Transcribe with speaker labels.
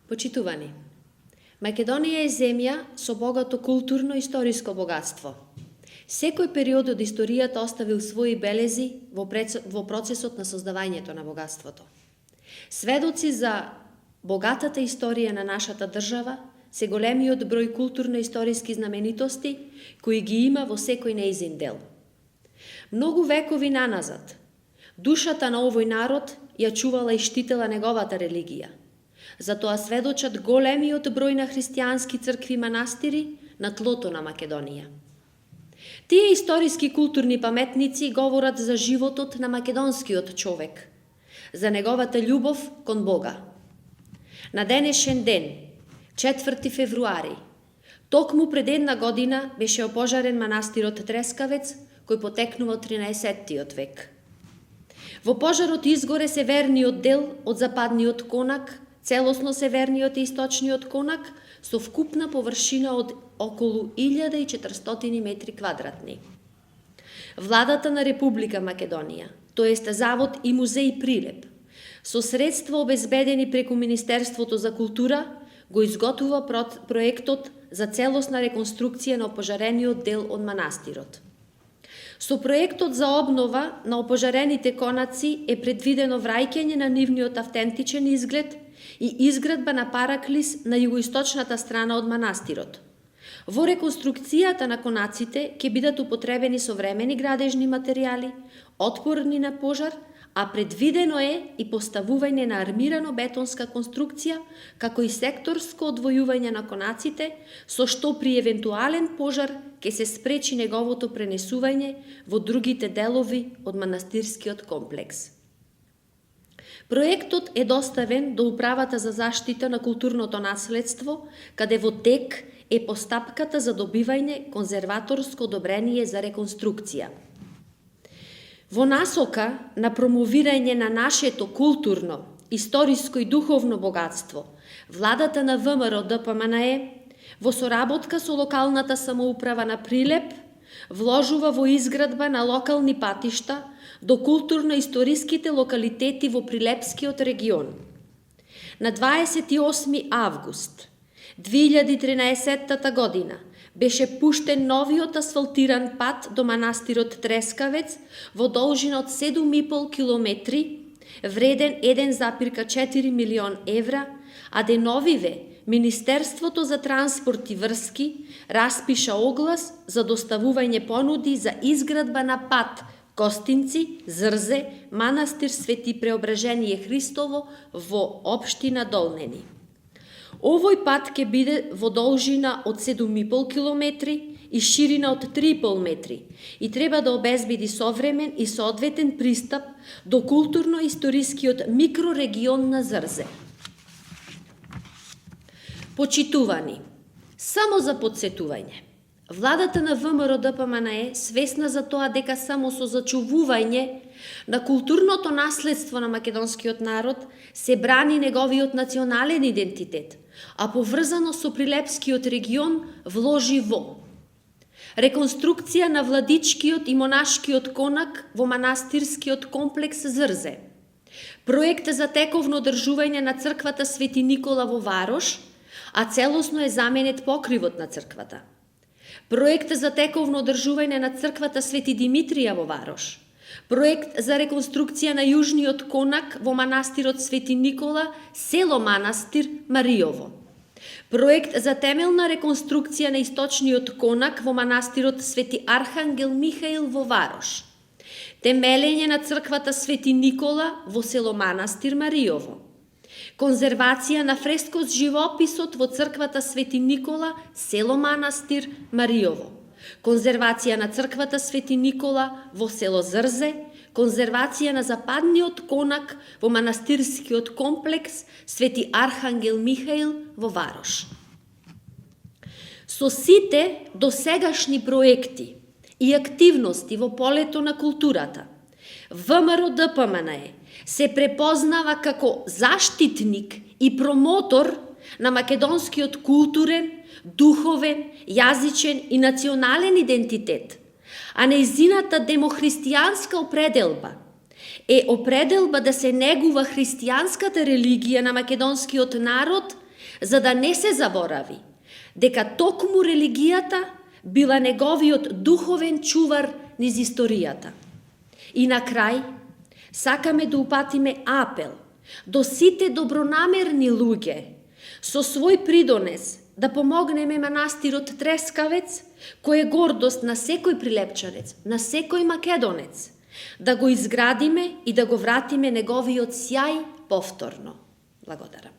Speaker 1: Почитувани, Македонија е земја со богато културно-историско богатство. Секој период од историјата оставил своји белези во процесот на создавањето на богатството. Сведоци за богатата историја на нашата држава се големиот број културно-историски знаменитости кои ги има во секој неизин дел. Многу векови наназад, душата на овој народ ја чувала и штитела неговата религија. Затоа сведочат големиот број на христијански цркви и манастири на тлото на Македонија. Тие историски културни паметници говорат за животот на македонскиот човек, за неговата љубов кон Бога. На денешен ден, 4 февруари, токму пред една година беше опожарен манастирот Трескавец, кој потекнува од 13-тиот век. Во пожарот изгоре северниот дел од западниот конак, целосно северниот и источниот конак, со вкупна површина од околу 1400 метри квадратни. Владата на Република Македонија, тоест Завод и музеј Прилеп, со средства обезбедени преку Министерството за култура, го изготвува проектот за целосна реконструкција на опожарениот дел од манастирот. Со проектот за обнова на опожарените конаци е предвидено враќање на нивниот автентичен изглед и изградба на параклис на југоисточната страна од манастирот. Во реконструкцијата на конаците ќе бидат употребени современи градежни материјали, отпорни на пожар, а предвидено е и поставување на армирано-бетонска конструкција, како и секторско одвојување на конаците, со што при евентуален пожар ќе се спречи неговото пренесување во другите делови од манастирскиот комплекс. Проектот е доставен до Управата за заштита на културното наследство, каде во тек е постапката за добивање конзерваторско одобрение за реконструкција. Во насока на промовирање на нашето културно, историско и духовно богатство, владата на ВМРО ДПМНЕ, во соработка со локалната самоуправа на Прилеп, вложува во изградба на локални патишта до културно-историските локалитети во Прилепскиот регион. На 28 август 2013 година беше пуштен новиот асфалтиран пат до манастирот Трескавец во должина од 7,5 километри, вреден 1,4 милион евра, а деновиве Министерството за транспорт и врски распиша оглас за доставување понуди за изградба на пат Костинци, Зрзе, манастир Свети Преображение Христово во општина Долнени. Овој пат ќе биде во должина од 7,5 километри и ширина од 3,5 метри и треба да обезбеди современ и соодветен пристап до културно-историскиот микрорегион на Зрзе. Почитувани, само за подсетување, владата на ВМРО ДПМНЕ свесна за тоа дека само со зачувување на културното наследство на македонскиот народ се брани неговиот национален идентитет, а поврзано со Прилепскиот регион вложи во реконструкција на владичкиот и монашкиот конак во манастирскиот комплекс Зрзе, проект за тековно одржување на црквата Свети Никола во Варош, а целосно е заменет покривот на црквата. Проект за тековно одржување на црквата Свети Димитрија во Варош. Проект за реконструкција на јужниот конак во манастирот Свети Никола, село Манастир Маријово. Проект за темелна реконструкција на источниот конак во манастирот Свети Архангел Михаил во Варош. Темелење на црквата Свети Никола во село Манастир Маријово. Конзервација на фрескот живописот во црквата Свети Никола, село Манастир Маријово. Конзервација на црквата Свети Никола во село Зрзе, конзервација на западниот конак во манастирскиот комплекс Свети Архангел Михаил во Варош. Со сите досегашни проекти и активности во полето на културата, ВМРО ДПМНЕ се препознава како заштитник и промотор на македонскиот културен, духовен, јазичен и национален идентитет, а нејзината демохристијанска определба е определба да се негува христијанската религија на македонскиот народ за да не се заборави дека токму религијата била неговиот духовен чувар низ историјата. И на крај, сакаме да упатиме апел до сите добронамерни луѓе со свој придонес да помогнеме манастирот Трескавец, кој е гордост на секој прилепчанец, на секој македонец, да го изградиме и да го вратиме неговиот сјај повторно. Благодарам.